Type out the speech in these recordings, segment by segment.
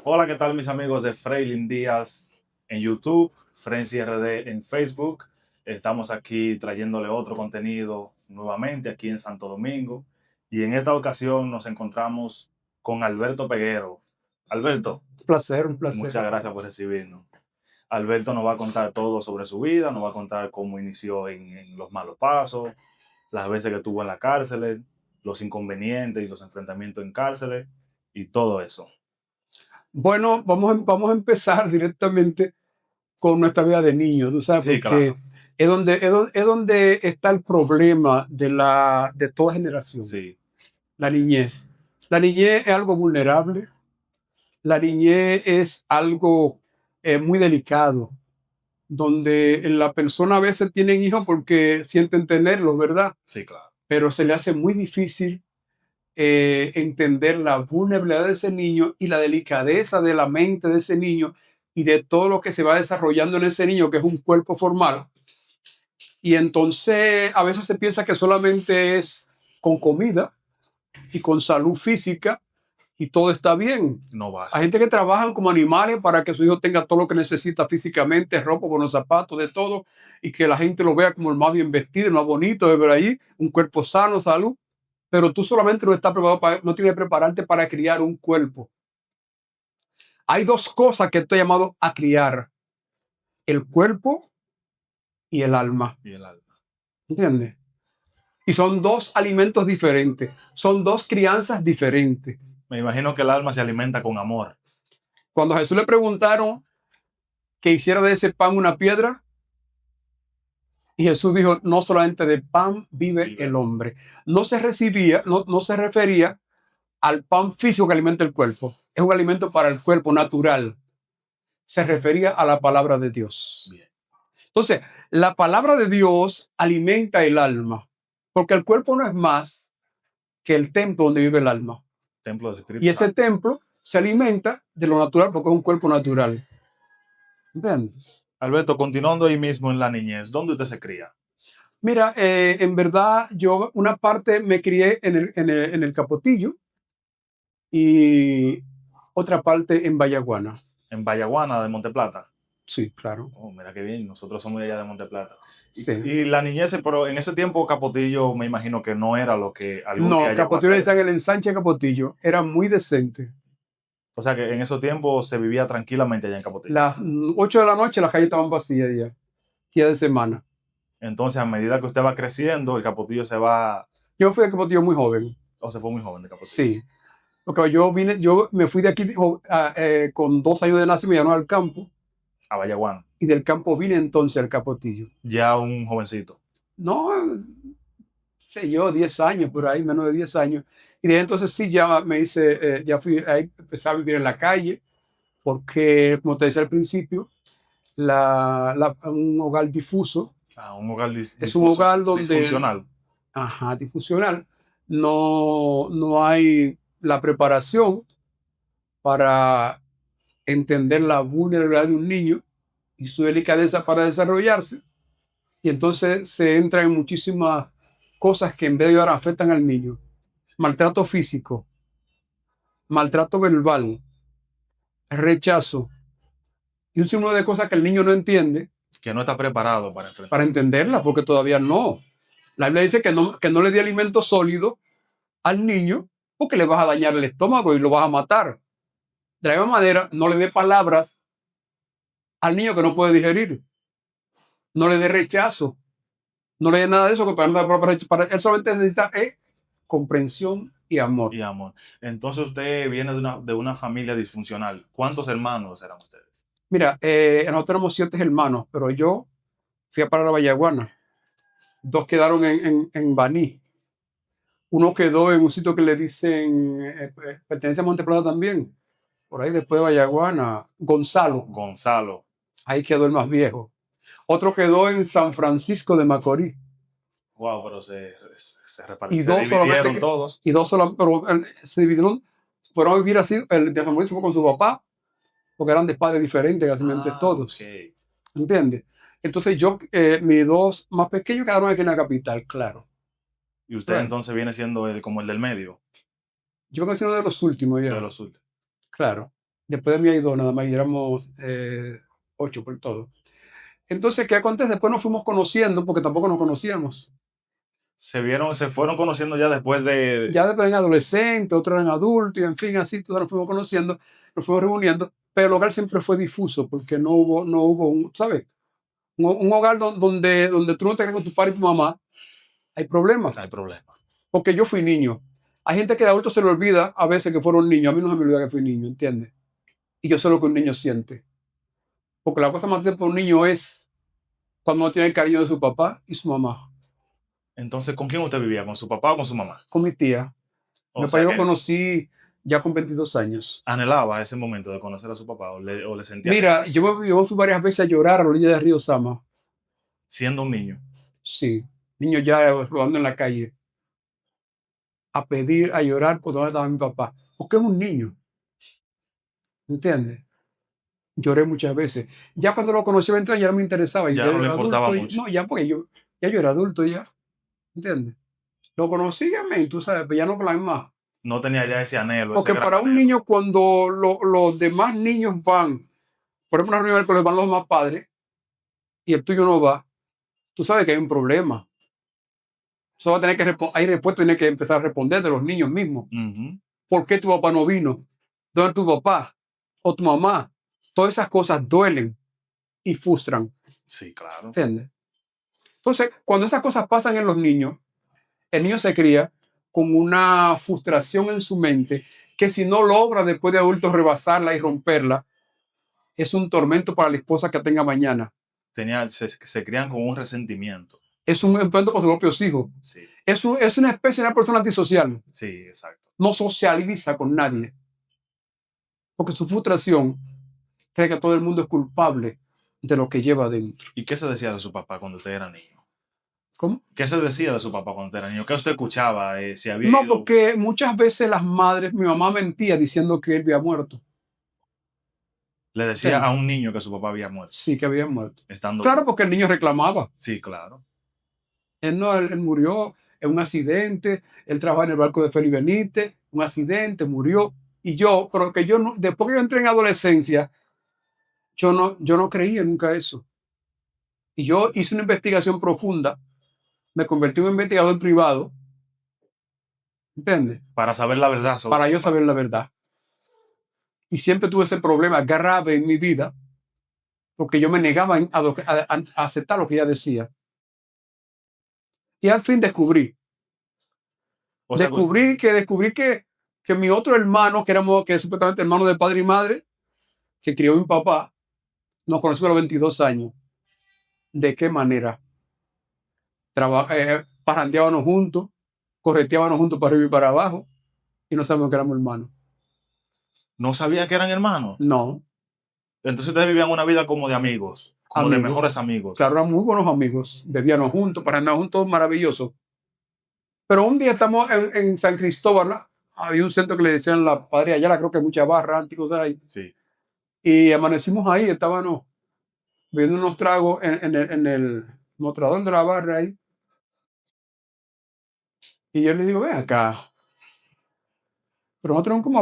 Hola, ¿qué tal mis amigos de Freilin Díaz en YouTube, Frenzy RD en Facebook? Estamos aquí trayéndole otro contenido nuevamente aquí en Santo Domingo y en esta ocasión nos encontramos con Alberto Peguero. Alberto, Un placer, un placer. muchas gracias por recibirnos. Alberto nos va a contar todo sobre su vida, nos va a contar cómo inició en los malos pasos, las veces que estuvo en la cárcel, los inconvenientes y los enfrentamientos en cárceles y todo eso. Bueno, vamos a empezar directamente con nuestra vida de niño, tú sabes, Sí, porque claro. es donde está el problema de toda generación, Sí, la niñez. La niñez es algo vulnerable, la niñez es algo muy delicado, donde la persona a veces tiene hijos porque sienten tenerlos, ¿verdad? sí, claro. Pero se le hace muy difícil entender la vulnerabilidad de ese niño y la delicadeza de la mente de ese niño y de todo lo que se va desarrollando en ese niño, que es un cuerpo formal. Y entonces a veces se piensa que solamente es con comida y con salud física y todo está bien. No Hay basta. gente que trabajan como animales para que su hijo tenga todo lo que necesita físicamente, ropa, buenos zapatos, de todo, y que la gente lo vea como el más bien vestido, el más bonito de ver ahí, un cuerpo sano, salud. Pero tú solamente no estás preparado no tienes que prepararte para criar un cuerpo. Hay dos cosas que estoy llamado a criar: el cuerpo y el alma. Y el alma. ¿Entiendes? Y son dos alimentos diferentes, son dos crianzas diferentes. Me imagino que el alma se alimenta con amor. Cuando a Jesús le preguntaron que hiciera de ese pan una piedra, y Jesús dijo, no solamente de pan vive Vive. el hombre. No se refería al pan físico que alimenta el cuerpo. Es un alimento para el cuerpo natural. Se refería a la palabra de Dios. Bien. Entonces, la palabra de Dios alimenta el alma, porque el cuerpo no es más que el templo donde vive el alma. Templo del Espíritu Y ese Santo. templo se alimenta de lo natural porque es un cuerpo natural. ¿Entiendes? Alberto, continuando ahí mismo en la niñez, ¿dónde usted se cría? Mira, en verdad yo una parte me crié en el Capotillo y otra parte en Vallaguana. En Vallaguana, de Monteplata. Sí, claro. Oh, mira qué bien, nosotros somos de allá de Monteplata. Sí. Y la niñez, pero en ese tiempo Capotillo me imagino que no era lo que algún día No, llegó a Capotillo le ser. decían el ensanche Capotillo. Era muy decente. O sea que en esos tiempos se vivía tranquilamente allá en Capotillo. Las 8 de la noche las calles estaban vacías ya, día de semana. Entonces, a medida que usted va creciendo, el Capotillo se va, Yo fui a Capotillo muy joven. o se fue muy joven de Capotillo. Sí. Porque yo me fui de aquí con 2 años de nacimiento, me llamaron al campo, A Vallaguana. y del campo vine entonces al Capotillo. Ya un jovencito. No, sé yo, 10 años por ahí, menos de 10 años. Y de ahí entonces sí, ya me hice, ya fui, ahí empecé a vivir en la calle, porque, como te decía al principio, un hogar difuso Un hogar es un difuso, hogar donde, disfuncional. ajá, difusional, no hay la preparación para entender la vulnerabilidad de un niño y su delicadeza para desarrollarse. Y entonces se entra en muchísimas cosas que en vez de ayudar afectan al niño. Maltrato físico, maltrato verbal, rechazo y un sinnúmero de cosas que el niño no entiende Que no está preparado para para enfrentar eso. entenderla, porque todavía no. La Biblia dice que no le dé alimento sólido al niño porque le vas a dañar el estómago y lo vas a matar. De la misma manera, no le dé palabras al niño que no puede digerir. No le dé rechazo. No le dé nada de eso, que para él solamente necesita comprensión y amor. Y amor. Entonces usted viene de una familia disfuncional. ¿Cuántos hermanos eran ustedes? Mira, nosotros tenemos 7 hermanos, pero yo fui a parar a Vallaguana. 2 quedaron en Baní. Uno quedó en un sitio que le dicen, pertenece a Monteplata también, por ahí después de Vallaguana, Gonzalo. Gonzalo. Ahí quedó el más viejo. Otro quedó en San Francisco de Macorís. Wow, pero se Y se dos solamente, dividieron todos. pero se dividieron, fueron a vivir así, el de San Francisco con su papá, porque eran de padres diferentes, casi Ok. todos. ¿Entiendes? Entonces mis 2 más pequeños quedaron aquí en la capital, claro. Y usted Bueno, entonces viene siendo como el del medio, yo creo que soy uno de los últimos de ya, los últimos. claro. Después de mí hay dos nada más y éramos 8 por todo. Entonces, ¿qué acontece? Después nos fuimos conociendo porque tampoco nos conocíamos. Se fueron conociendo ya después de... Ya después en adolescente, otros en adultos, y en fin, así todos nos fuimos conociendo, nos fuimos reuniendo, pero el hogar siempre fue difuso porque no hubo un, ¿sabes? Un hogar donde tú no te quedas con tu padre y tu mamá, hay problemas, Hay problema. porque yo fui niño. Hay gente que de adulto se le olvida a veces que fueron niños, a mí no se me olvida que fui niño, ¿entiendes? Y yo sé lo que un niño siente, porque la cosa más triste para un niño es cuando no tiene el cariño de su papá y su mamá. Entonces, ¿con quién usted vivía? ¿Con su papá o con su mamá? Con mi tía, mi O papá sea yo lo que conocí ya con 22 años. anhelaba ese momento de conocer a su papá o le sentía Mira, lejos, yo fui varias veces a llorar a la orilla del río Sama. siendo un niño. Sí, niño ya rodando en la calle, a pedir, a llorar por dónde estaba mi papá. Porque es un niño, ¿entiendes? Lloré muchas veces. Ya cuando lo conocí 20 años ya no me interesaba. Y Ya yo no le era importaba adulto. mucho. No, ya porque yo era adulto ya, ¿entiendes? Lo conocí, amén, tú sabes, pero ya no con la misma. No tenía ya ese anhelo, ese Porque gran para un anhelo. niño, cuando los demás niños van, por ejemplo, a una reunión del colegio van los más padres y el tuyo no va, tú sabes que hay un problema. Eso va a tener que hay respuesta, tiene que empezar a responder de los niños mismos. Ujú. ¿Por qué tu papá no vino? ¿Dónde tu papá o tu mamá? Todas esas cosas duelen y frustran, Sí, claro. ¿entiendes? Entonces, cuando esas cosas pasan en los niños, el niño se cría con una frustración en su mente que si no logra después de adulto rebasarla y romperla, es un tormento para la esposa que tenga mañana. Se crían con un resentimiento. Es un tormento para sus propios hijos. Sí, Es una especie de una persona antisocial. sí, exacto. No socializa con nadie. Porque su frustración cree que todo el mundo es culpable de lo que lleva adentro. ¿Y qué se decía de su papá cuando usted era niño? ¿Cómo? ¿Qué se decía de su papá cuando usted era niño? ¿Qué usted escuchaba? Si había No, ido, porque muchas veces las madres, mi mamá mentía diciendo que él había muerto. le decía a ¿Entiendes? un niño que su papá había muerto, Sí, que había muerto. estando Claro, vivo. porque el niño reclamaba. Sí, claro. Él no, él murió en un accidente. Él trabajaba en el barco de Félix Benítez, un accidente, murió. Y yo, pero que yo no, después que yo entré en adolescencia, yo no creía nunca eso. Y yo hice una investigación profunda, me convertí en un investigador privado, ¿entiendes? Para saber la verdad sobre Para su yo papá. saber la verdad. Y siempre tuve ese problema grave en mi vida, porque yo me negaba a aceptar lo que ella decía. Y al fin descubrí, O sea, descubrí que mi otro hermano, que es supuestamente hermano de padre y madre, que crió mi papá, nos conocimos a los 22 años. ¿De qué manera? Parrandeábamos juntos, correteábamos juntos para arriba y para abajo, y no sabemos que éramos hermanos. no sabía que eran hermanos. No, Entonces ustedes vivían una vida como de amigos, como de amigos. mejores amigos. Claro, eran muy buenos amigos, bebíamos juntos, parrandeábamos juntos, maravilloso. Pero un día estamos en San Cristóbal, ¿no? Había un centro que le decían la Padre Ayala, creo que mucha barra, antigos ahí. Sí. Y amanecimos ahí, estábamos bebiendo unos tragos en el mostrador de la barra ahí. Y yo le digo, ven acá. Pero nosotros no hemos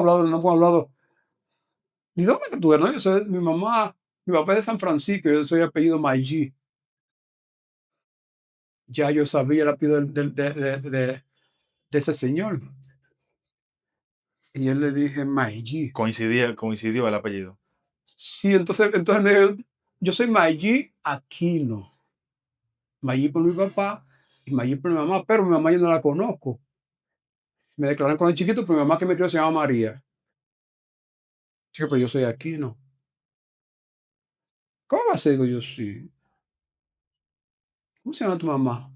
hablado. ¿De dónde que tú eres? No, yo soy mi mamá, mi papá es de San Francisco, yo soy apellido Maggi. Ya yo sabía el apellido de ese señor. Y yo le dije, Maggi. Coincidió el apellido. Sí, entonces me dijo, yo soy Maggi Aquino. Maggi por mi papá y Maggi por mi mamá, pero mi mamá yo no la conozco. Me declararon con el chiquito, pero mi mamá que me crió se llama María. Sí, pues yo soy Aquino. ¿Cómo va a ser? Digo yo, sí. ¿Cómo se llama tu mamá?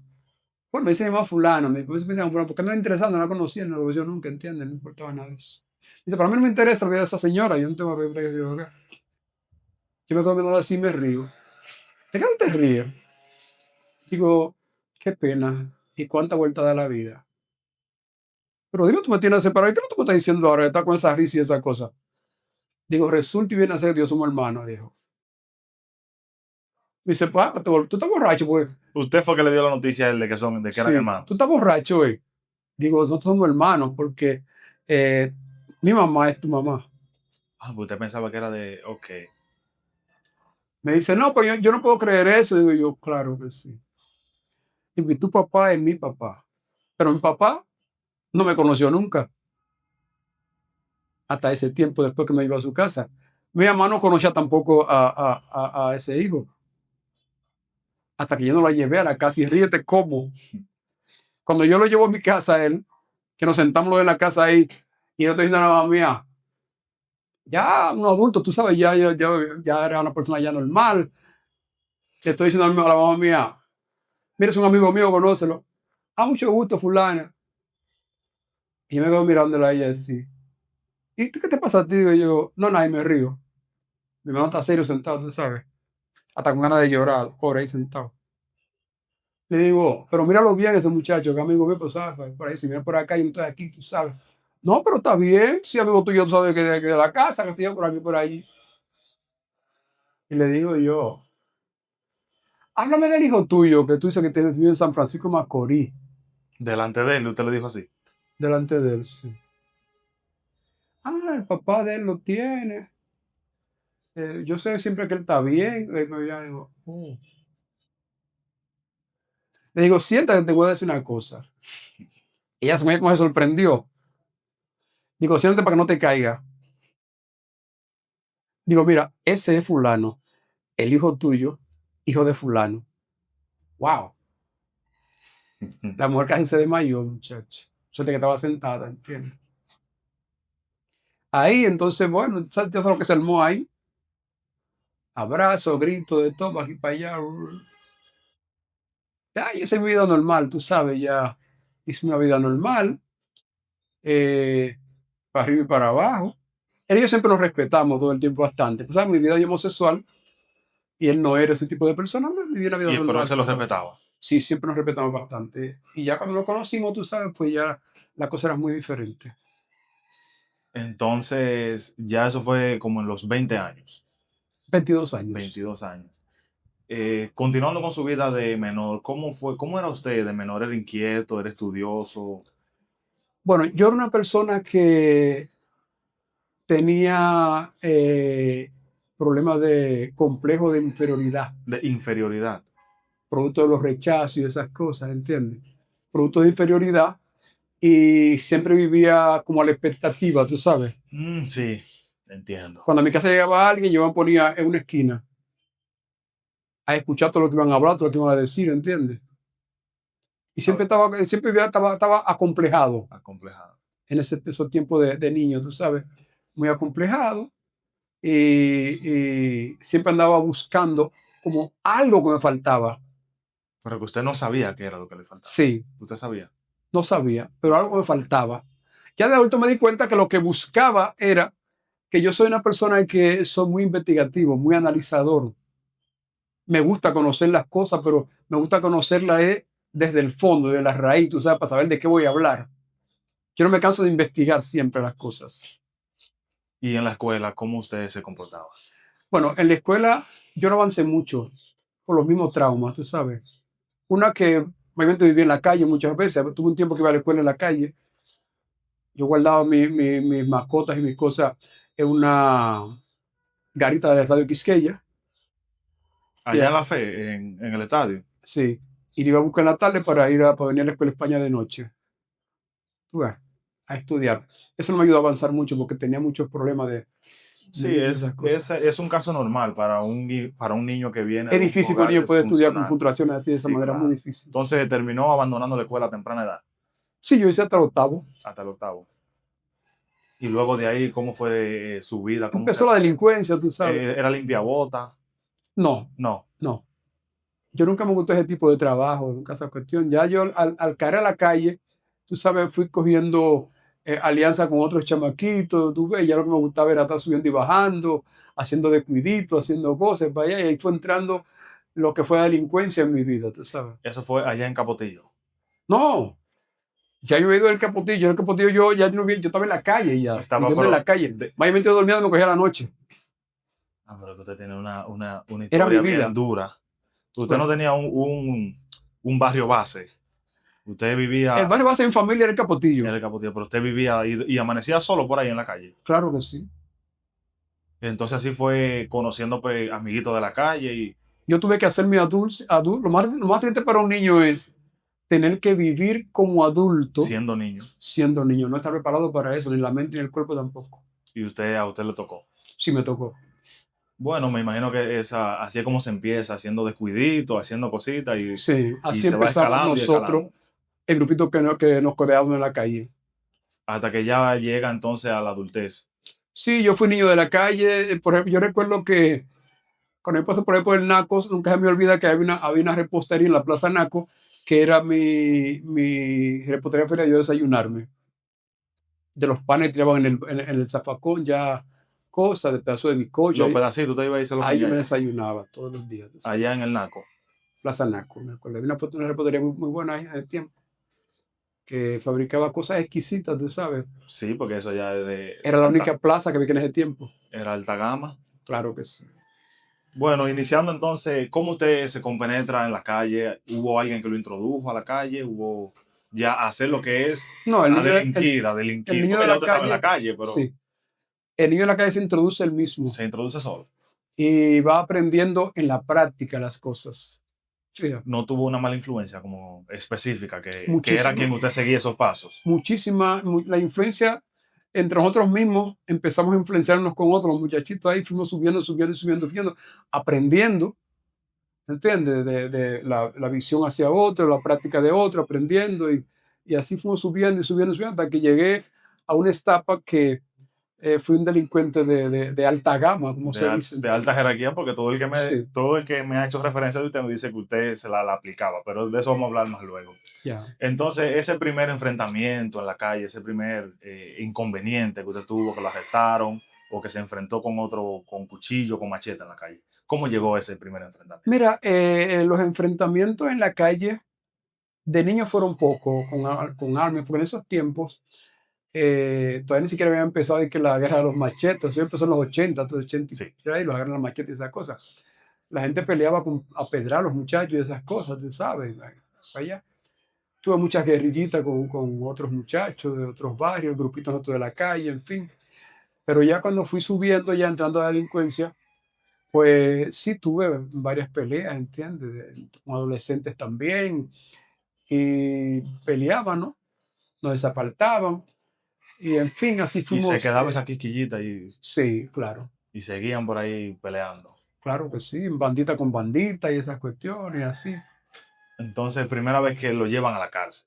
Bueno, me dice mi mamá fulano, me llama fulano, porque no es interesante, no la conocía, no yo nunca entiende, no importaba nada de eso. Dice, para mí no me interesa la vida de esa señora, yo no tengo que ver, yo me quedo mirando así y me río. ¿De qué no te ríes? Digo, qué pena, y cuánta vuelta da la vida. Pero dime, tú me tienes separado, ¿y qué no tú me estás diciendo ahora? Está con esa risa y esa cosa. Digo, resulta y viene a ser Dios somos hermanos, dijo. Me dice, pues, tú estás borracho, pues. Usted fue que le dio la noticia a él de que eran Sí, tú hermanos. estás borracho, eh. Digo, nosotros somos hermanos porque mi mamá es tu mamá. Ah, pues usted pensaba que era de, ok. Me dice, no, pues yo no puedo creer eso. Digo yo, claro que sí. Digo, y tu papá es mi papá. Pero mi papá no me conoció nunca, hasta ese tiempo después que me iba a su casa. Mi mamá no conocía tampoco a ese hijo, hasta que yo no la llevé a la casa. Y ríete cómo. Cuando yo lo llevo a mi casa a él, que nos sentamos en la casa ahí, y yo estoy diciendo a la mamá mía, ya un adulto, tú sabes, ya era una persona ya normal. Le estoy diciendo a la mamá mía, mira, es un amigo mío, conócelo. A mucho gusto, fulana. Y yo me quedo mirándola a ella así. ¿Y qué te pasa a ti? Digo yo, no, nada, y me río. Mi hermano está serio sentado, tú sabes. Hasta con ganas de llorar, por ahí sentado. Le digo, pero míralo bien ese muchacho, que amigo mío, pues sabes, por ahí, si viene por acá y no estoy aquí, tú sabes. No, pero está bien, si amigo tuyo, tú sabes que de la casa, que estoy yo por aquí, por ahí. Y le digo yo, háblame del hijo tuyo, que tú dices que tienes vivo en San Francisco de Macorís, Delante de él, usted le dijo así. delante de él, sí. Ah, el papá de él lo tiene. Yo sé siempre que él está bien. Le digo, ya digo, le digo, siéntate, te voy a decir una cosa. Ella se sorprendió. Digo, siéntate para que no te caiga. Digo, mira, ese es fulano, el hijo tuyo, hijo de fulano. Wow. La mujer casi se desmayó, muchacho. Suerte que estaba sentada, ¿entiendes? Ahí, entonces, bueno, ¿sabes lo que se armó ahí? Abrazo, grito de todo, aquí para allá. Ya, yo hice mi vida normal, tú sabes, ya hice una vida normal, eh, para arriba y para abajo. Él y yo siempre nos respetamos todo el tiempo bastante. Pues, ¿sabes? Mi vida es homosexual y él no era ese tipo de persona, pues, vivía una vida Pero él normal, se tú lo sabes. respetaba. Sí, siempre nos respetamos bastante. Y ya cuando nos conocimos, tú sabes, pues ya la cosa era muy diferente. Entonces, ya eso fue como en los 20 años, 22 años. 22 años. Continuando con su vida de menor, ¿cómo fue? ¿Cómo era usted de menor? ¿Era inquieto? ¿Era estudioso? Bueno, yo era una persona que tenía problemas de complejo de inferioridad, De inferioridad. producto de los rechazos y esas cosas, ¿entiendes? Producto de inferioridad y siempre vivía como a la expectativa, tú sabes. Sí, entiendo. Cuando a mi casa llegaba alguien, yo me ponía en una esquina a escuchar todo lo que iban a hablar, todo lo que iban a decir, ¿entiendes? Y A ver, estaba acomplejado acomplejado. en esos tiempos de niño, tú sabes, muy acomplejado y siempre andaba buscando como algo que me faltaba. Pero que usted no sabía qué era lo que le faltaba. Sí, ¿Usted sabía? no sabía, pero No algo me sabía. faltaba. Ya de adulto me di cuenta que lo que buscaba era que yo soy una persona que soy muy investigativo, muy analizador. Me gusta conocer las cosas, pero me gusta conocerlas desde el fondo, de la raíz, tú sabes, para saber de qué voy a hablar. Yo no me canso de investigar siempre las cosas. Y en la escuela, ¿cómo usted se comportaba? Bueno, en la escuela yo no avancé mucho por los mismos traumas, tú sabes. Una que obviamente viví en la calle muchas veces, tuve un tiempo que iba a la escuela en la calle. Yo guardaba mis mascotas y mis cosas en una garita de Radio Quisqueya. Allá en Ya, la fe, en el estadio. sí. Y iba a buscar en la tarde para venir a la escuela de España de noche. Tú ves, a estudiar. Eso no me ayudó a avanzar mucho porque tenía muchos problemas Sí, de esas cosas. es un caso normal para un niño que viene Es de un difícil que un hogar niño pueda estudiar con disfuncional. fluctuaciones así de esa Sí, manera, muy claro. difícil. Entonces terminó abandonando la escuela a temprana edad, Sí, yo hice hasta el octavo. hasta el octavo. Y luego de ahí, ¿cómo fue su vida? ¿Cómo Empezó la delincuencia, tú sabes. era limpiabota? No, No. no. Yo nunca me gustó ese tipo de trabajo, nunca esa cuestión. Ya yo al caer a la calle, tú sabes, fui cogiendo alianza con otros chamaquitos, tú ves, ya lo que me gustaba era estar subiendo y bajando, haciendo descuiditos, haciendo cosas para allá, y ahí fue entrando lo que fue la delincuencia en mi vida, tú sabes. Eso fue allá en Capotillo. No, ya yo he ido del Capotillo, el Capotillo yo ya no yo estaba en la calle ya, Estaba, viviendo en la pero... calle. Mayormente dormía me cogía la noche. pero que usted tiene una Era mi historia bien vida. dura. Usted no Bueno, tenía un barrio base. Usted el vivía barrio base de mi familia era el en Capotillo. el Capotillo, pero usted vivía y amanecía solo por ahí en la calle. Claro que sí. Entonces así fue conociendo pues amiguitos de la calle y Yo tuve que hacerme adulto. Lo más triste para un niño es tener que vivir como adulto siendo niño. siendo niño. No estar preparado para eso, ni la mente ni el cuerpo tampoco. Y a usted le tocó. Sí me tocó. Bueno, me imagino que así es como se empieza, haciendo descuidito, haciendo cositas Sí, y así se va empezamos escalando y nosotros, escalando. el grupito que nos codeábamos en la calle. Hasta que ya llega entonces a la adultez. Sí, yo fui niño de la calle. Por ejemplo, yo recuerdo que cuando yo pasé por ahí por el Naco, nunca se me olvida que había una repostería en la Plaza Naco, que era mi repostería para yo desayunarme. De los panes que tiraban en el zafacón, ya cosas, de pedazo de bizcocho. Los pedacitos, usted iba y se los Ahí yo comía me allá, desayunaba todos los días, tú sabes. allá en el Naco. Plaza Naco, me acuerdo. Había una repostería muy buena ahí en el tiempo, que fabricaba cosas exquisitas, tú sabes. Sí, porque eso ya es de Era la alta, única plaza que había en ese tiempo. era alta gama. Claro que sí. Bueno, iniciando entonces, ¿cómo usted se compenetra en la calle? ¿Hubo alguien que lo introdujo a la calle? ¿Hubo ya hacer lo que es No, a el delinquir? niño de Porque ya la usted estaba en la calle, calle, pero sí. El niño de la calle se introduce él mismo se introduce solo. y va aprendiendo en la práctica las cosas. Fíjate, No tuvo una mala influencia como específica, que era muchísimo, quien usted seguía esos pasos. la influencia entre nosotros mismos, empezamos a influenciarnos con otros, los muchachitos ahí fuimos subiendo, aprendiendo, ¿entiendes? De la visión hacia otro, la práctica de otro, aprendiendo y así fuimos subiendo hasta que llegué a una etapa que fui un delincuente de alta gama, como se dice, De alta ¿entiendes? jerarquía, porque Sí, todo el que me ha hecho referencia de usted me dice que usted la aplicaba, pero de eso vamos a hablar más luego. ya. Entonces, ese primer enfrentamiento en la calle, ese primer inconveniente que usted tuvo, que lo arrestaron o que se enfrentó con otro, con cuchillo, con machete en la calle, ¿cómo llegó ese primer enfrentamiento? Mira, los enfrentamientos en la calle de niños fueron pocos con armas, porque en esos tiempos todavía ni siquiera había empezado de que la guerra de los machetes, eso empezó en los 80, todo 80, Sí, y ahí los agarran los machetes y esas cosas. La gente peleaba a pedrar a los muchachos y esas cosas, tú sabes. Allá. Tuve muchas guerrillitas con otros muchachos de otros barrios, grupitos otros de la calle, en fin. Pero ya cuando fui subiendo, ya entrando a la delincuencia, pues sí tuve varias peleas, ¿entiendes? Con adolescentes también. Y peleaban, ¿no? Nos desapartaban. Y en fin, así y se fuimos. quedaba esa quisquillita Sí, claro. y seguían por ahí peleando. Claro que sí. Bandita con bandita y esas cuestiones, así. Entonces, primera vez que lo llevan a la cárcel,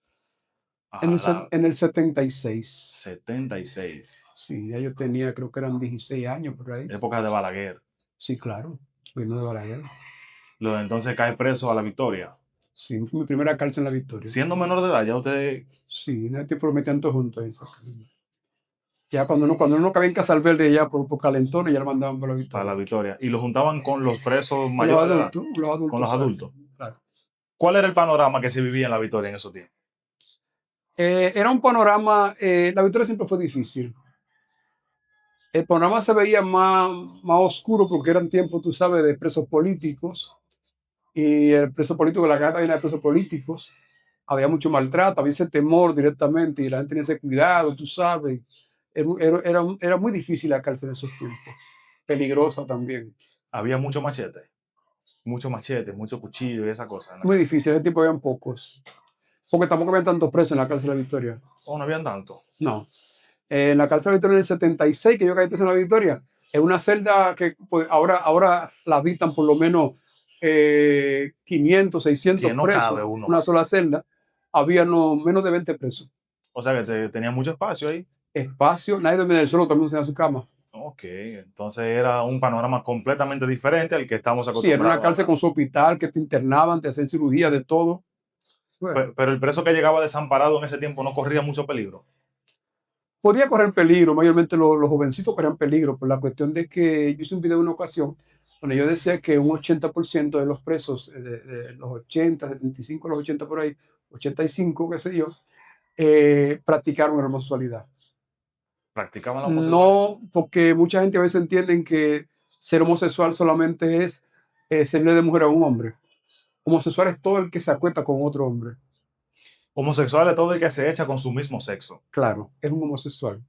a la En el 76. 76, Sí, ya yo tenía, creo que eran 16 años por ahí. época de Balaguer. Sí, claro. Vino de Balaguer. Entonces cae preso a la Victoria. Sí, fue mi primera cárcel en La Victoria. Siendo menor de edad, ya usted Sí, en ese tiempo lo metían todos juntos ahí. Ya cuando uno no cabía en Casalverde, ya por calentones, ya lo mandaban para La para la Victoria. Victoria y lo juntaban con los presos Con los mayores de edad, adultos, los con adultos, los claro. adultos. Claro. ¿Cuál era el panorama que se vivía en la Victoria en esos tiempos? Era un panorama, La Victoria siempre fue difícil. El panorama se veía más oscuro porque eran tiempos, tú sabes, de presos políticos. Y el preso político, la gata llena de presos políticos. Había mucho maltrato, había ese temor directamente y la gente tenía ese cuidado, tú sabes. Era muy difícil la cárcel en esos tiempos. Peligrosa también. Había mucho machete, mucho cuchillo y esa cosa en la Muy calle. difícil, ese tiempo habían pocos. Porque tampoco había tantos presos en la cárcel de la Victoria. Oh, no habían tanto. No. En la cárcel de la Victoria en el 76, que yo caí preso en la Victoria, es una celda que pues, ahora la habitan por lo menos 500, Que 600 no presos, cabe uno una sola más. celda. Había no, menos de 20 presos. O sea que tenía mucho espacio ahí. Espacio, nadie dormía en el suelo, también en su cama. Ok, entonces era un panorama completamente diferente al que estamos Sí, era una acostumbrados cárcel ahora. con su hospital, que te internaban, te hacían cirugía, de todo. Bueno, Pero el preso que llegaba desamparado en ese tiempo no corría mucho peligro. podía correr peligro, mayormente los jovencitos corrían peligro, por la cuestión de que yo hice un video en una ocasión donde yo decía que un 80% de los presos, de los 80, 75 a los 80 por ahí, 85, qué sé yo, practicaron la homosexualidad. Practicaban la homosexualidad. No, porque mucha gente a veces entienden que ser homosexual solamente es serle de mujer a un hombre. Homosexual es todo el que se acuesta con otro hombre. Homosexual es todo el que se echa con su mismo sexo. Claro, es un homosexual.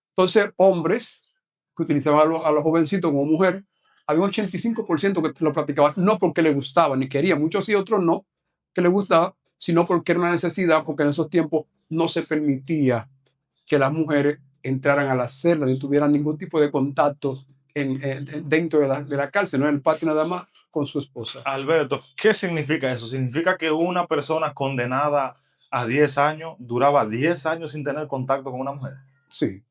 Entonces, hombres que utilizaba a los jovencitos como mujer, había un 85% que lo practicaba no porque le gustaba ni quería, muchos y otros no, que le gustaba, sino porque era una necesidad, porque en esos tiempos no se permitía que las mujeres entraran a la celda ni tuvieran ningún tipo de contacto dentro de la cárcel, no en el patio nada más con su esposa. Alberto, ¿qué significa eso? ¿Significa que una persona condenada a 10 años duraba 10 años sin tener contacto con una mujer? Sí,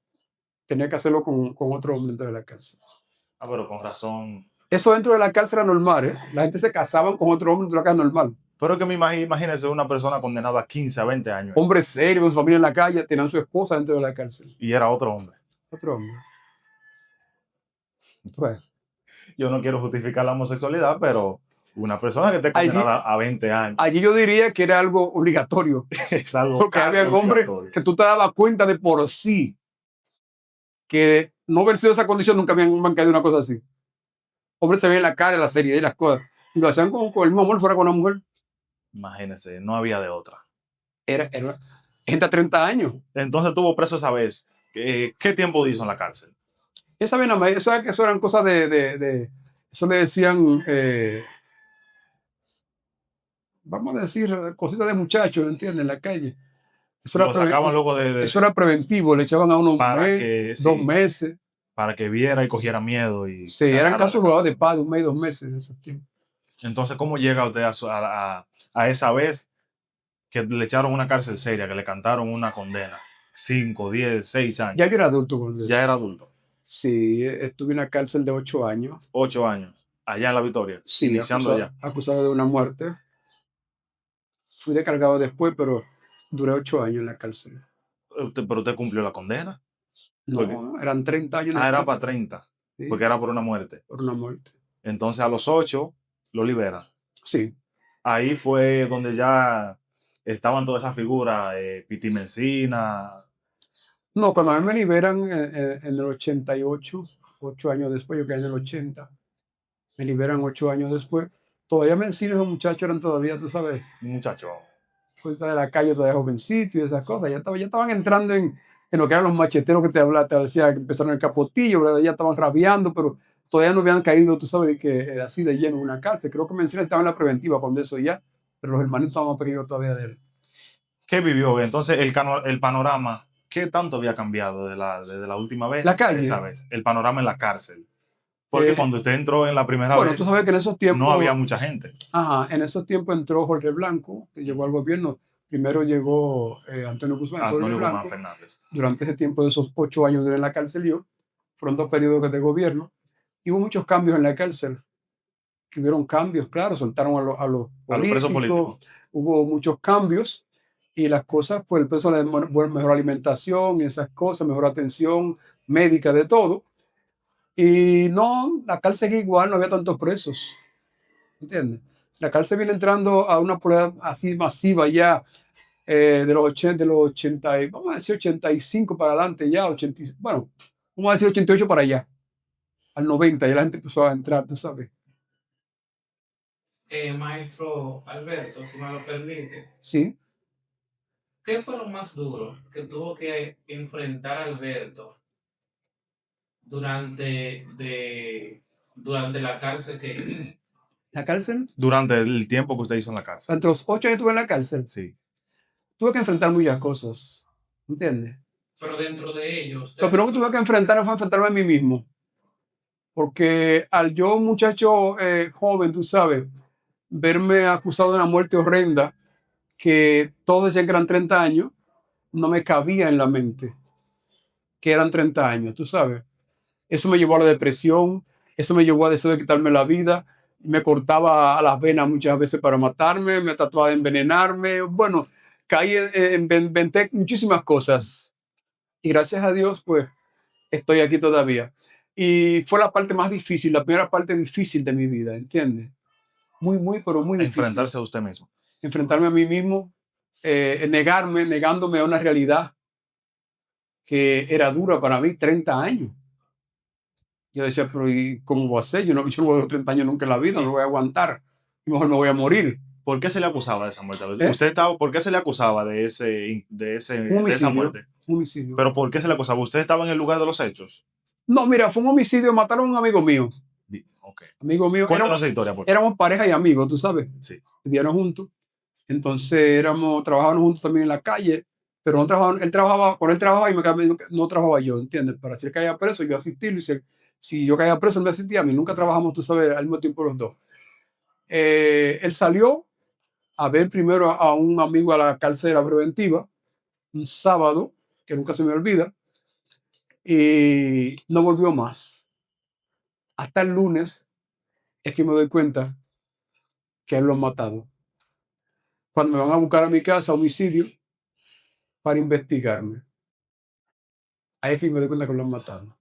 tenía que hacerlo con otro hombre dentro de la cárcel. Ah, pero con razón. Eso dentro de la cárcel era normal, ¿eh? La gente se casaba con otro hombre dentro de la cárcel normal. Pero que imagínese una persona condenada a 15, a 20 años Hombres serios, con su familia en la calle, tenían su esposa dentro de la cárcel. y era otro hombre. Otro hombre. Bueno, Yo no quiero justificar la homosexualidad, pero una persona que esté allí, condenada a 20 años allí yo diría que era algo obligatorio. es algo Porque casi había hombres obligatorio. que tú te dabas cuenta de por sí que no haber sido esa condición nunca habían caído una cosa así. Hombres se ven en la cara, en la serie y las cosas. Y lo hacían con el mismo amor fuera con una mujer. Imagínese, no había de otra. Era gente a 30 años. Entonces estuvo preso esa vez. ¿Qué tiempo hizo en la cárcel? Esa vez nada más, eso eran cosas eso le decían, vamos a decir, cositas de muchachos, ¿entiendes? En la calle. Lo sacaban luego Eso era preventivo, le echaban a uno un para mes, que 2 sí, meses. para que viera y cogiera miedo y Sí, se eran alejara casos de la jugados cárcel. de paz, 1 mes, 2 meses en esos tiempos. Entonces, ¿cómo llega usted a esa vez que le echaron una cárcel seria, que le cantaron una condena? 5, 10, 6 años. Ya yo era adulto cuando eso. Ya era adulto. Sí, estuve en una cárcel de 8 años. 8 años. Allá en La Victoria. Sí, Iniciando allá. acusado de una muerte. Fui descargado después, pero duré 8 años en la cárcel. Pero usted cumplió la condena. Porque, No, eran 30 años era para 30. sí, Porque era por una muerte. por una muerte. Entonces a los 8 lo liberan. Sí. Ahí fue donde ya estaban todas esas figuras, Piti Messina. No, cuando a mí me liberan en el 88, 8 años después, yo caí en el 80, me liberan 8 años después. Todavía me encima esos muchachos eran todavía, tú sabes, Un muchacho. pues de la calle todavía jovencito y esas cosas. Ya estaban entrando en lo que eran los macheteros que te hablaba, te decía que empezaron el capotillo, ¿verdad? Ya estaban rabiando, pero todavía no habían caído, tú sabes, que así de lleno en una cárcel. Creo que Mencina estaba en la preventiva cuando eso ya, pero los hermanitos estaban más pequeños todavía de él. ¿Qué vivió? Entonces el panorama, ¿qué tanto había cambiado desde la última vez? La calle. Esa vez, el panorama en la cárcel. Porque cuando usted entró en la primera Bueno, vez, tú sabes que en esos tiempos no había mucha gente. Ajá, en esos tiempos entró Jorge Blanco, que llegó al gobierno. Primero llegó Antonio Guzmán, Antonio Jorge Guzmán Blanco. Fernández. Durante ese tiempo de esos 8 años en la cárcel yo, fueron 2 periodos de gobierno. Y hubo muchos cambios en la cárcel. Que hubieron cambios, claro, soltaron a los presos políticos. Hubo muchos cambios y las cosas, pues el peso de mejor alimentación y esas cosas, mejor atención médica, de todo. Y no, la cárcel seguía igual, no había tantos presos. ¿Entiendes? La cárcel viene entrando a una prueba así masiva ya de los 80, vamos a decir 85 para adelante ya, bueno, vamos a decir 88 para allá, al 90 ya la gente empezó a entrar, tú sabes. Maestro Alberto, si me lo permite, Sí. ¿qué fue lo más duro que tuvo que enfrentar Alberto durante la cárcel que hizo? La cárcel, Durante el tiempo que usted hizo en la cárcel. entre los 8 años que estuve en la cárcel, Sí. tuve que enfrentar muchas cosas, ¿entiendes? Pero dentro de ellos, Lo primero que tuve que enfrentar fue enfrentarme a mí mismo, porque al yo, muchacho joven, tú sabes, verme acusado de una muerte horrenda, que todos decían que eran 30 años, no me cabía en la mente que eran 30 años, tú sabes. Eso me llevó a la depresión, eso me llevó a deseo de quitarme la vida, me cortaba a las venas muchas veces para matarme, me trataba de envenenarme, bueno, caí inventé muchísimas cosas y gracias a Dios pues estoy aquí todavía. Y fue la parte más difícil, la primera parte difícil de mi vida, ¿entiendes? Muy, pero muy difícil. Enfrentarse a usted mismo. Enfrentarme a mí mismo, negándome a una realidad que era dura para mí, 30 años. Yo decía, pero ¿y cómo voy a hacer? Yo no voy a los 30 años nunca en la vida, no lo voy a aguantar. Mejor me voy a morir. ¿Por qué se le acusaba de esa muerte? ¿Eh? ¿Por qué se le acusaba de esa muerte? Un homicidio. Pero ¿por qué se le acusaba? ¿Usted estaba en el lugar de los hechos? No, mira, fue un homicidio, mataron a un amigo mío. Ok. Amigo mío, Cuéntanos esa historia, por favor. éramos pareja y amigos, tú sabes. Sí. Vivíamos juntos. Entonces trabajábamos juntos también en la calle, pero no trabajaban, él trabajaba, con él trabajaba y no trabajaba yo, ¿entiendes? Para si él caía preso, yo asistirlo, y si yo caía preso, él me asistía a mí. Nunca trabajamos, tú sabes, al mismo tiempo los dos. Él salió a ver primero a un amigo a la cárcel de la preventiva, un sábado, que nunca se me olvida, y no volvió más. Hasta el lunes es que me doy cuenta que él lo han matado. Cuando me van a buscar a mi casa, homicidio, para investigarme. Ahí es que me doy cuenta que lo han matado.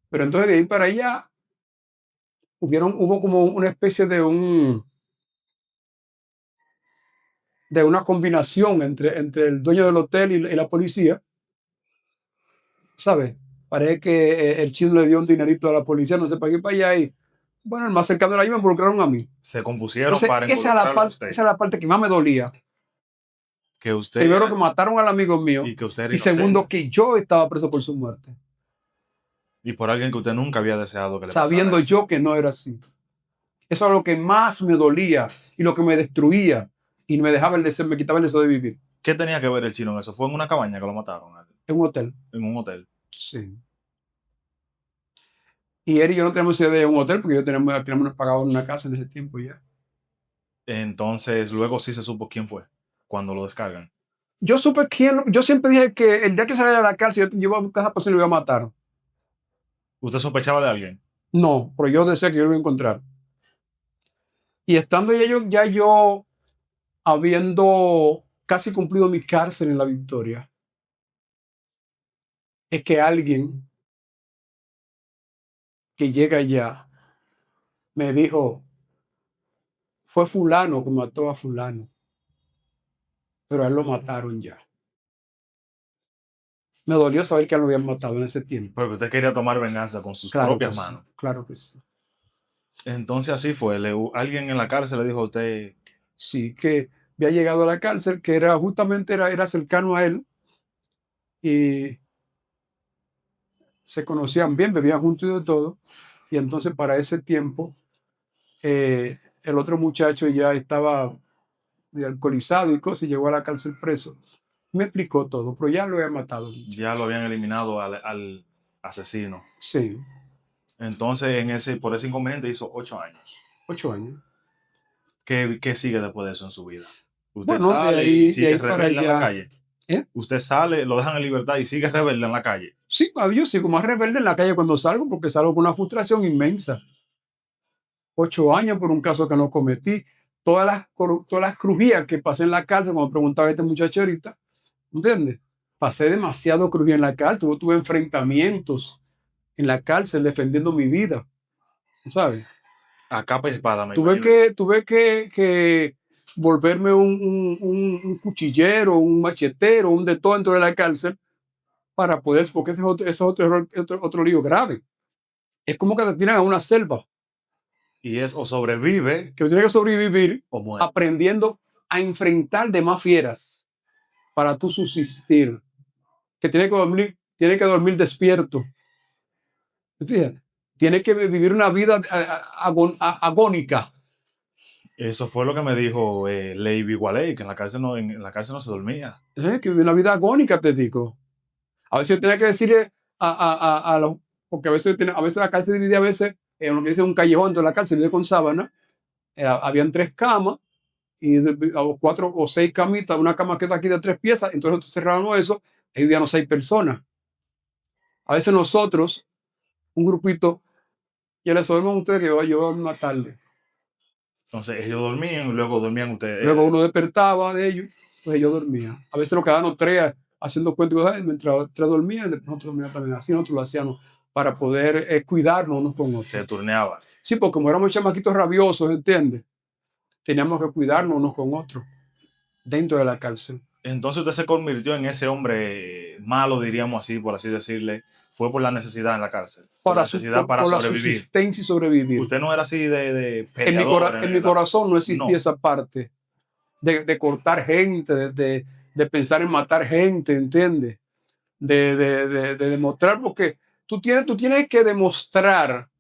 Pero entonces de ahí para allá hubo como una especie de una combinación entre el dueño del hotel y la policía, ¿sabes? Parece que el chino le dio un dinerito a la policía, no sé para qué para allá, y bueno, el más cercano de la me involucraron a mí. Se compusieron Entonces, para esa es involucrarlo a usted. esa es la parte que más me dolía. Que usted Primero, que mataron al amigo mío, y que usted era y segundo, inocente. que yo estaba preso por su muerte, Y por alguien que usted nunca había deseado que le sabiendo pasara eso. yo que no era así. Eso es lo que más me dolía y lo que me destruía y me quitaba el deseo de vivir. ¿Qué tenía que ver el chino en eso? ¿Fue en una cabaña que lo mataron? En un hotel. En un hotel. Sí. Y él y yo no tenemos idea de un hotel porque yo tenemos pagado una casa en ese tiempo ya. Entonces, luego sí se supo quién fue cuando lo descargan. Yo supe quién, yo siempre dije que el día que saliera de la cárcel yo iba a buscar a esa persona y lo iba a matar. ¿Usted sospechaba de alguien? No, pero yo decía que yo lo iba a encontrar. Y estando ya yo habiendo casi cumplido mi cárcel en La Victoria, es que alguien que llega allá me dijo, fue fulano que mató a fulano, pero a él lo mataron ya. Me dolió saber que a él lo habían matado en ese tiempo. Porque usted quería tomar venganza con sus Claro propias que sí, manos. claro que sí. Entonces así fue. Alguien en la cárcel le dijo a usted, Sí, que había llegado a la cárcel, que era cercano a él y se conocían bien, bebían juntos y de todo. Y entonces para ese tiempo el otro muchacho ya estaba alcoholizado y cosas y llegó a la cárcel preso. Me explicó todo, pero ya lo había matado. ya lo habían eliminado al asesino. Sí, Entonces, por ese inconveniente hizo 8 años. 8 años. ¿Qué sigue después de eso en su vida? Usted Bueno, sale y de sigue ahí para rebelde en la allá. calle. ¿Eh? Usted sale, lo dejan en libertad y sigue rebelde en la calle. Sí, yo sigo más rebelde en la calle cuando salgo porque salgo con una frustración inmensa. 8 años por un caso que no cometí. Todas las crujías que pasé en la cárcel, como preguntaba este muchacho ahorita, ¿entiendes? Pasé demasiado crujía en la cárcel. Yo tuve enfrentamientos en la cárcel defendiendo mi vida, ¿sabes? A capa y espada, me Tuve imagino. que volverme un cuchillero, un machetero, un de todo dentro de la cárcel para poder, porque ese es otro lío grave. Es como que te tiran a una selva, Y es o sobrevive que tienes que sobrevivir o muere. aprendiendo a enfrentar demás fieras para tú subsistir. Que tiene que dormir despierto. Fíjate, tiene que vivir una vida agónica. Eso fue lo que me dijo Levi Waley, que en la cárcel no se dormía. Que vivir una vida agónica, te digo. A veces yo tenía que decirle a los, porque a veces la cárcel se divide a veces en lo que dice un callejón dentro de la cárcel, divide con sábana. Habían 3 camas y 4 o 6 camitas, una cama que está aquí de 3 piezas, entonces nosotros cerramos eso, ahí vivían 6 personas. A veces nosotros, un grupito, ya les sabemos a ustedes que yo voy una tarde. Entonces ellos dormían y luego dormían ustedes. Luego uno despertaba de ellos, entonces yo dormía. A veces nos quedábamos 3 haciendo cuentos, mientras 3 dormían, nosotros dormíamos también. Así nosotros lo hacíamos para poder cuidarnos unos con otros. Se turneaban. Sí, porque como éramos chamaquitos rabiosos, ¿entiendes? Teníamos que cuidarnos unos con otros dentro de la cárcel. Entonces usted se convirtió en ese hombre malo, diríamos así, por así decirle. Fue por la necesidad en la cárcel. Por la necesidad para por la sobrevivir. subsistencia y sobrevivir. Usted no era así de En peleador. mi corazón no existía No. esa parte de cortar gente, de pensar en matar gente, ¿entiendes? De demostrar, porque tú tienes que demostrar